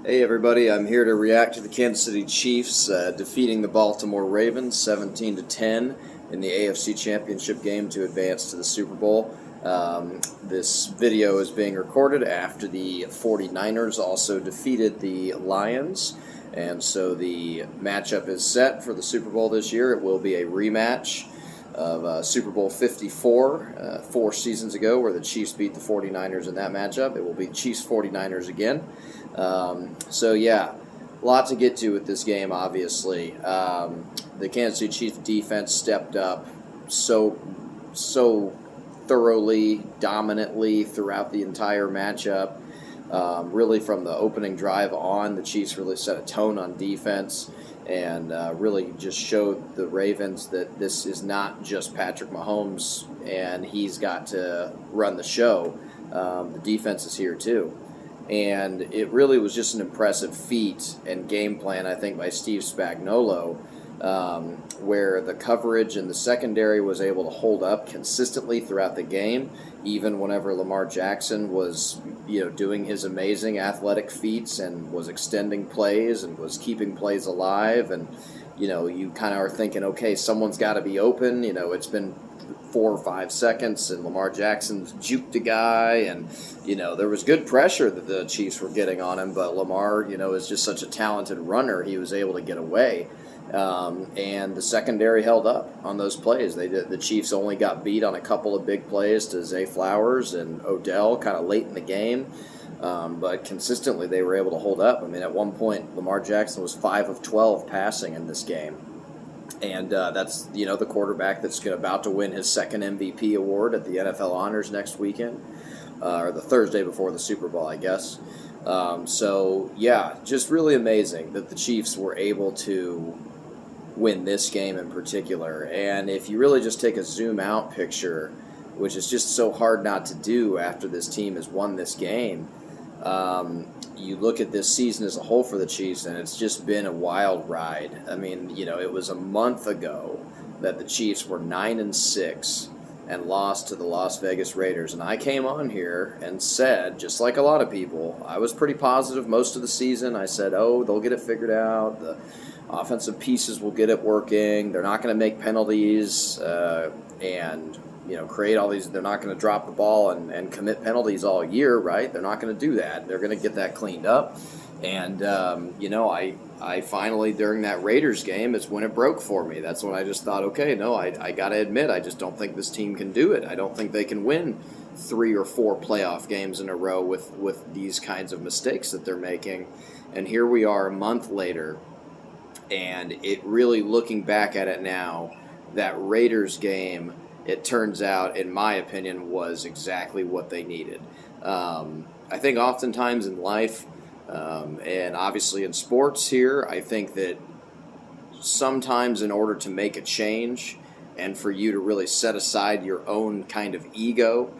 Hey everybody, I'm here to react to the Kansas City Chiefs defeating the Baltimore Ravens 17-10 in the AFC Championship game to advance to the Super Bowl. This video is being recorded after the 49ers also defeated the Lions, and so the matchup is set for the Super Bowl this year. It will be a rematch of Super Bowl 54 4 seasons ago, where the Chiefs beat the 49ers in that matchup. It will be Chiefs 49ers again. A lot to get to with this game, obviously. The Kansas City Chiefs defense stepped up so thoroughly, dominantly throughout the entire matchup. Really from the opening drive on, the Chiefs really set a tone on defense and really just showed the Ravens that this is not just Patrick Mahomes and he's got to run the show. The defense is here too. And it really was just an impressive feat and game plan, I think, by Steve Spagnuolo, where the coverage and the secondary was able to hold up consistently throughout the game, even whenever Lamar Jackson was, doing his amazing athletic feats and was extending plays and was keeping plays alive. And, you kind of are thinking, okay, someone's got to be open. It's been 4 or 5 seconds, and Lamar Jackson's juked a guy, and there was good pressure that the Chiefs were getting on him, but Lamar, is just such a talented runner, he was able to get away, and the secondary held up on those plays. The Chiefs only got beat on a couple of big plays to Zay Flowers and Odell kind of late in the game, but consistently they were able to hold up. I mean, at one point, Lamar Jackson was 5 of 12 passing in this game. And that's, the quarterback that's about to win his second MVP award at the NFL Honors next weekend, or the Thursday before the Super Bowl, I guess. Just really amazing that the Chiefs were able to win this game in particular. And if you really just take a zoom out picture, which is just so hard not to do after this team has won this game, you look at this season as a whole for the Chiefs, and it's just been a wild ride. I mean, it was a month ago that the Chiefs were 9-6 and lost to the Las Vegas Raiders. And I came on here and said, just like a lot of people, I was pretty positive most of the season. I said, they'll get it figured out. The offensive pieces will get it working. They're not going to make penalties and create all these. They're not going to drop the ball and commit penalties all year, right? They're not going to do that. They're going to get that cleaned up. And, I finally, during that Raiders game, it's when it broke for me. That's when I just thought, okay, no, I got to admit, I just don't think this team can do it. I don't think they can win 3 or 4 playoff games in a row with these kinds of mistakes that they're making. And here we are a month later, and it really, looking back at it now, that Raiders game, it turns out, in my opinion, was exactly what they needed. I think oftentimes in life, and obviously in sports here, I think that sometimes in order to make a change and for you to really set aside your own kind of ego,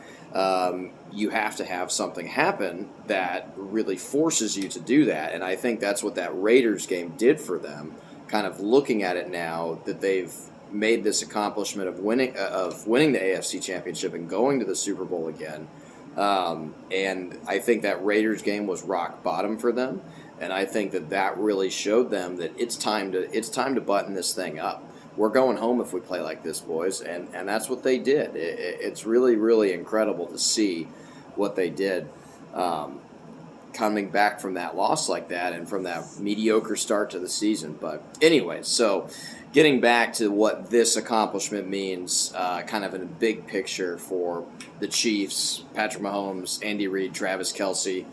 you have to have something happen that really forces you to do that. And I think that's what that Raiders game did for them, kind of looking at it now that they've made this accomplishment of winning the AFC Championship and going to the Super Bowl again. And I think that Raiders game was rock bottom for them, and I think that really showed them that it's time to button this thing up. We're going home if we play like this, boys, and that's what they did. It's really, really incredible to see what they did, coming back from that loss like that and from that mediocre start to the season. But anyway, so getting back to what this accomplishment means, kind of in a big picture for the Chiefs, Patrick Mahomes, Andy Reid, Travis Kelce,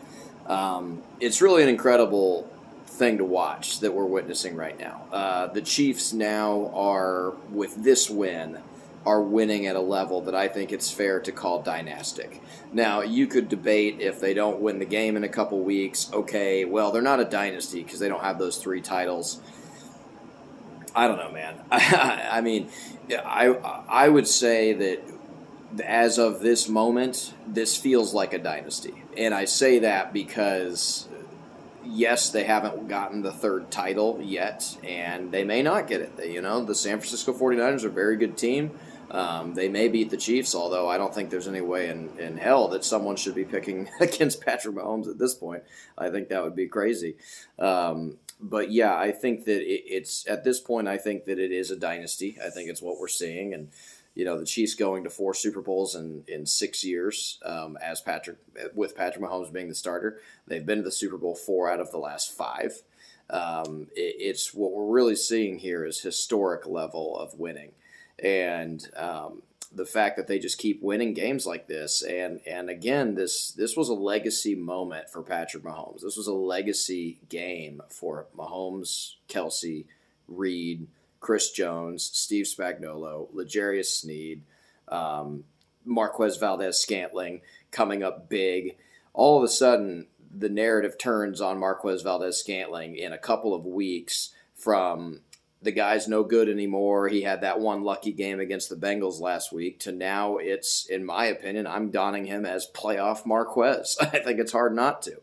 it's really an incredible thing to watch that we're witnessing right now. The Chiefs now are, with this win, are winning at a level that I think it's fair to call dynastic. Now, you could debate if they don't win the game in a couple weeks, okay, well, they're not a dynasty because they don't have those 3 titles. I don't know, man. I mean, I would say that as of this moment, this feels like a dynasty. And I say that because, yes, they haven't gotten the 3rd title yet, and they may not get it. The San Francisco 49ers are a very good team. They may beat the Chiefs, although I don't think there's any way in hell that someone should be picking against Patrick Mahomes at this point. I think that would be crazy. But yeah, I think that it's at this point. I think that it is a dynasty. I think it's what we're seeing, and the Chiefs going to 4 Super Bowls in 6 years, as with Patrick Mahomes being the starter. They've been to the Super Bowl 4 out of the last 5. It's what we're really seeing here is historic level of winning, and the fact that they just keep winning games like this, and again, this was a legacy moment for Patrick Mahomes. This was a legacy game for Mahomes, Kelsey, Reed, Chris Jones, Steve Spagnuolo, L'Jarius Sneed, Marquez Valdez-Scantling coming up big. All of a sudden, the narrative turns on Marquez Valdez-Scantling in a couple of weeks from the guy's no good anymore. He had that one lucky game against the Bengals last week to now it's, in my opinion, I'm donning him as playoff Marquez. I think it's hard not to.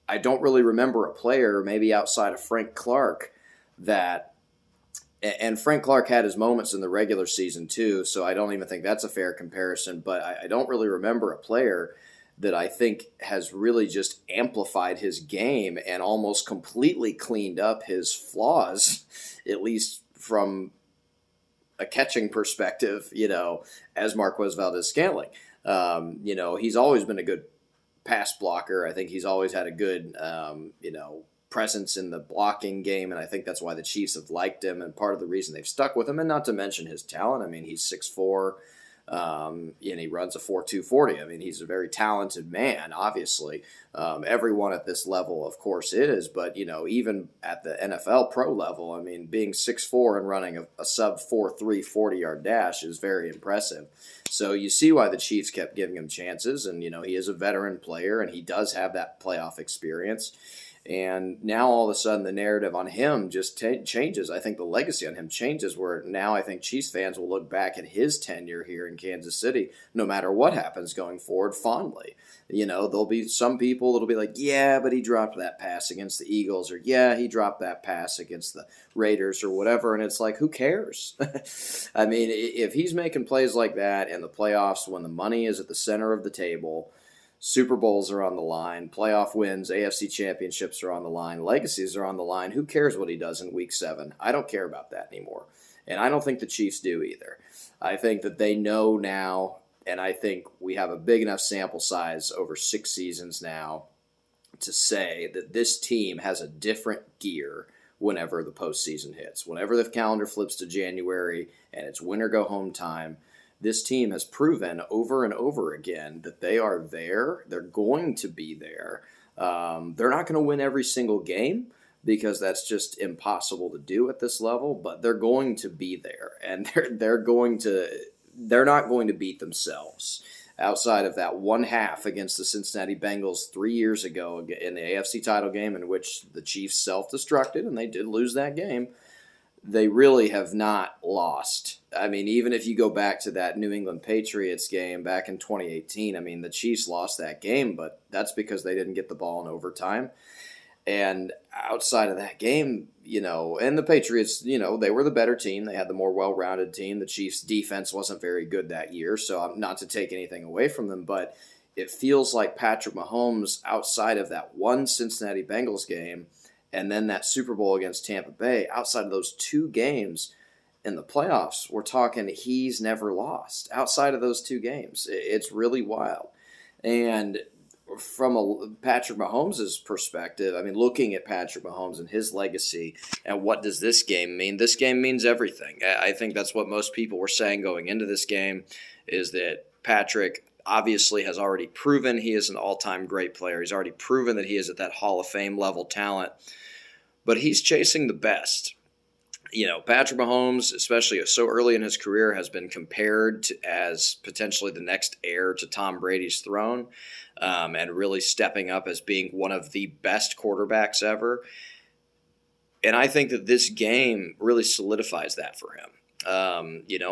I don't really remember a player, maybe outside of Frank Clark, and Frank Clark had his moments in the regular season too, so I don't even think that's a fair comparison, but I don't really remember a player that I think has really just amplified his game and almost completely cleaned up his flaws, at least from a catching perspective, as Marquez Valdez-Scantling. He's always been a good pass blocker. I think he's always had a good, presence in the blocking game, and I think that's why the Chiefs have liked him, and part of the reason they've stuck with him, and not to mention his talent. I mean, he's 6'4", and he runs a 4.2 40. I mean, he's a very talented man, obviously. Everyone at this level, of course, is, but, even at the NFL pro level, I mean, being 6'4" and running a sub 4.3 40-yard dash is very impressive. So you see why the Chiefs kept giving him chances, and, he is a veteran player, and he does have that playoff experience. And now all of a sudden the narrative on him just changes. I think the legacy on him changes, where now I think Chiefs fans will look back at his tenure here in Kansas City, no matter what happens going forward, fondly. There'll be some people that'll be like, yeah, but he dropped that pass against the Eagles, or yeah, he dropped that pass against the Raiders or whatever. And it's like, who cares? I mean, if he's making plays like that in the playoffs when the money is at the center of the table, Super Bowls are on the line, playoff wins, AFC championships are on the line, legacies are on the line. Who cares what he does in week 7? I don't care about that anymore. And I don't think the Chiefs do either. I think that they know now, and I think we have a big enough sample size over 6 seasons now to say that this team has a different gear whenever the postseason hits. Whenever the calendar flips to January and it's win or go home time, this team has proven over and over again that they are there. They're going to be there. They're not going to win every single game because that's just impossible to do at this level, but they're going to be there, and they're not going to beat themselves. Outside of that one half against the Cincinnati Bengals 3 years ago in the AFC title game, in which the Chiefs self-destructed, and they did lose that game, they really have not lost. I mean, even if you go back to that New England Patriots game back in 2018, I mean, the Chiefs lost that game, but that's because they didn't get the ball in overtime. And outside of that game, and the Patriots, they were the better team. They had the more well-rounded team. The Chiefs' defense wasn't very good that year, so not to take anything away from them, but it feels like Patrick Mahomes, outside of that one Cincinnati Bengals game, and then that Super Bowl against Tampa Bay, outside of those 2 games in the playoffs, we're talking he's never lost. Outside of those 2 games, it's really wild. And from Patrick Mahomes' perspective, I mean, looking at Patrick Mahomes and his legacy, and what does this game mean? This game means everything. I think that's what most people were saying going into this game, is that Patrick obviously has already proven he is an all-time great player. He's already proven that he is at that Hall of Fame level talent, but he's chasing the best. Patrick Mahomes, especially so early in his career, has been compared to as potentially the next heir to Tom Brady's throne, and really stepping up as being one of the best quarterbacks ever. And I think that this game really solidifies that for him.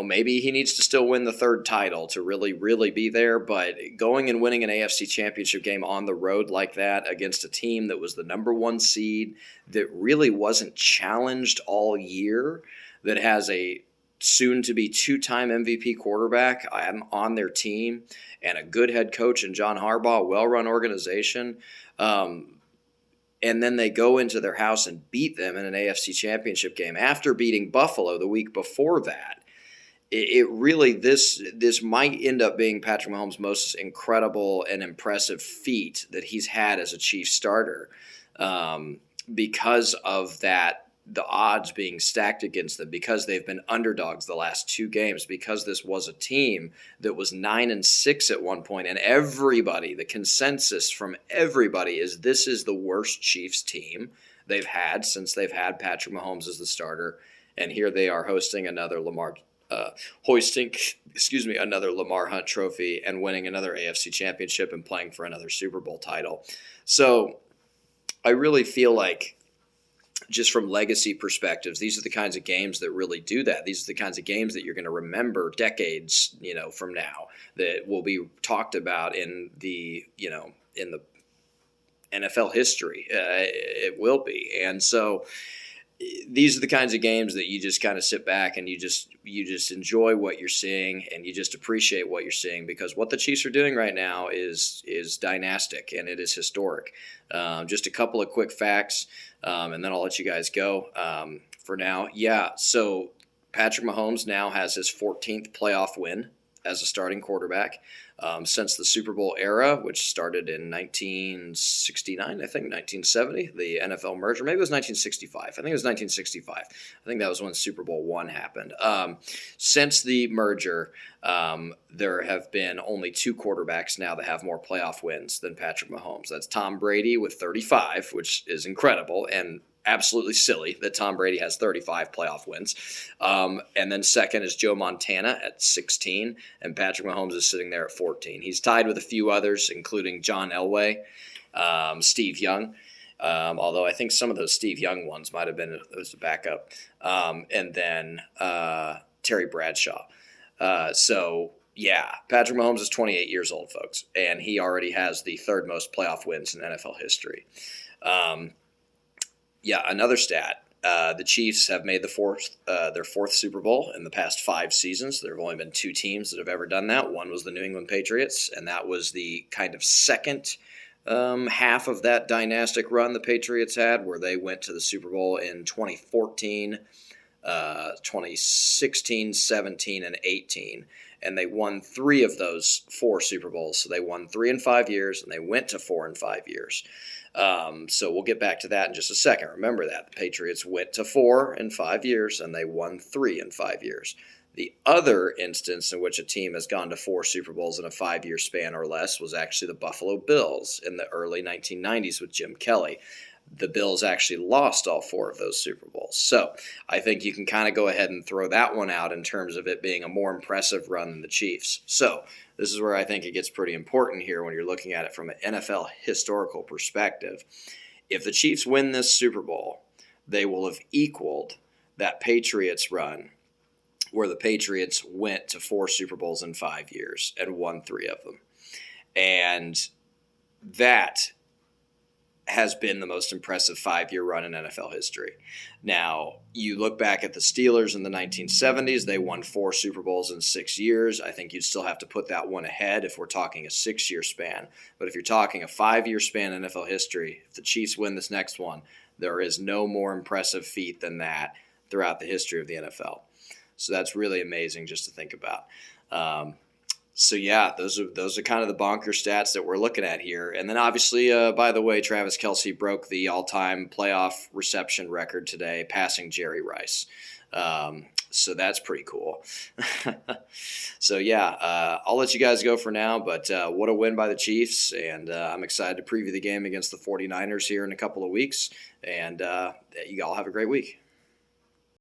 Maybe he needs to still win the 3rd title to really, really be there, but going and winning an AFC championship game on the road like that against a team that was the number 1 seed, that really wasn't challenged all year, that has a soon to be 2-time MVP quarterback. I'm on their team, and a good head coach in John Harbaugh, well-run organization. And then they go into their house and beat them in an AFC Championship game after beating Buffalo the week before that. It really, this might end up being Patrick Mahomes' most incredible and impressive feat that he's had as a Chiefs starter, because of that, the odds being stacked against them, because they've been underdogs the last 2 games, because this was a team that was 9-6 at one point, and everybody, the consensus from everybody is this is the worst Chiefs team they've had since they've had Patrick Mahomes as the starter, and here they are hosting another another Lamar Hunt Trophy and winning another AFC Championship and playing for another Super Bowl title. So I really feel like, just from legacy perspectives, these are the kinds of games that really do that. These are the kinds of games that you're going to remember decades, from now, that will be talked about in the NFL history. It will be. And so these are the kinds of games that you just kind of sit back and you just enjoy what you're seeing, and you just appreciate what you're seeing, because what the Chiefs are doing right now is dynastic, and it is historic. Just a couple of quick facts, and then I'll let you guys go for now. Yeah, so Patrick Mahomes now has his 14th playoff win as a starting quarterback since the Super Bowl era, which started in 1969, I think, 1970, the NFL merger. Maybe it was 1965. I think it was 1965. I think that was when Super Bowl I happened. Since the merger, there have been only 2 quarterbacks now that have more playoff wins than Patrick Mahomes. That's Tom Brady with 35, which is incredible, and absolutely silly that Tom Brady has 35 playoff wins. And then second is Joe Montana at 16, and Patrick Mahomes is sitting there at 14. He's tied with a few others, including John Elway, Steve Young, although I think some of those Steve Young ones might have been as a backup, and then Terry Bradshaw. So, yeah, Patrick Mahomes is 28 years old, folks, and he already has the 3rd most playoff wins in NFL history. Yeah, another stat. The Chiefs have made their 4th Super Bowl in the past 5 seasons. There have only been 2 teams that have ever done that. One was the New England Patriots, and that was the kind of second half of that dynastic run the Patriots had, where they went to the Super Bowl in 2014, 2016, 17, and 18. And they won 3 of those 4 Super Bowls. So they won 3 in 5 years, and they went to 4 in 5 years. So we'll get back to that in just a second. Remember that. The Patriots went to 4 in 5 years, and they won 3 in 5 years. The other instance in which a team has gone to 4 Super Bowls in a 5-year span or less was actually the Buffalo Bills in the early 1990s with Jim Kelly. The Bills actually lost all 4 of those Super Bowls. So I think you can kind of go ahead and throw that one out in terms of it being a more impressive run than the Chiefs. So this is where I think it gets pretty important here when you're looking at it from an NFL historical perspective. If the Chiefs win this Super Bowl, they will have equaled that Patriots run where the Patriots went to 4 Super Bowls in 5 years and won 3 of them. And that has been the most impressive 5-year run in NFL history. Now, you look back at the Steelers in the 1970s, they won 4 Super Bowls in 6 years. I think you'd still have to put that one ahead if we're talking a 6-year span. But if you're talking a 5-year span in NFL history, if the Chiefs win this next one, there is no more impressive feat than that throughout the history of the NFL. So that's really amazing just to think about. So yeah, those are kind of the bonker stats that we're looking at here. And then obviously, by the way, Travis Kelce broke the all-time playoff reception record today, passing Jerry Rice. So that's pretty cool. So yeah, I'll let you guys go for now, but what a win by the Chiefs. And I'm excited to preview the game against the 49ers here in a couple of weeks. And you all have a great week.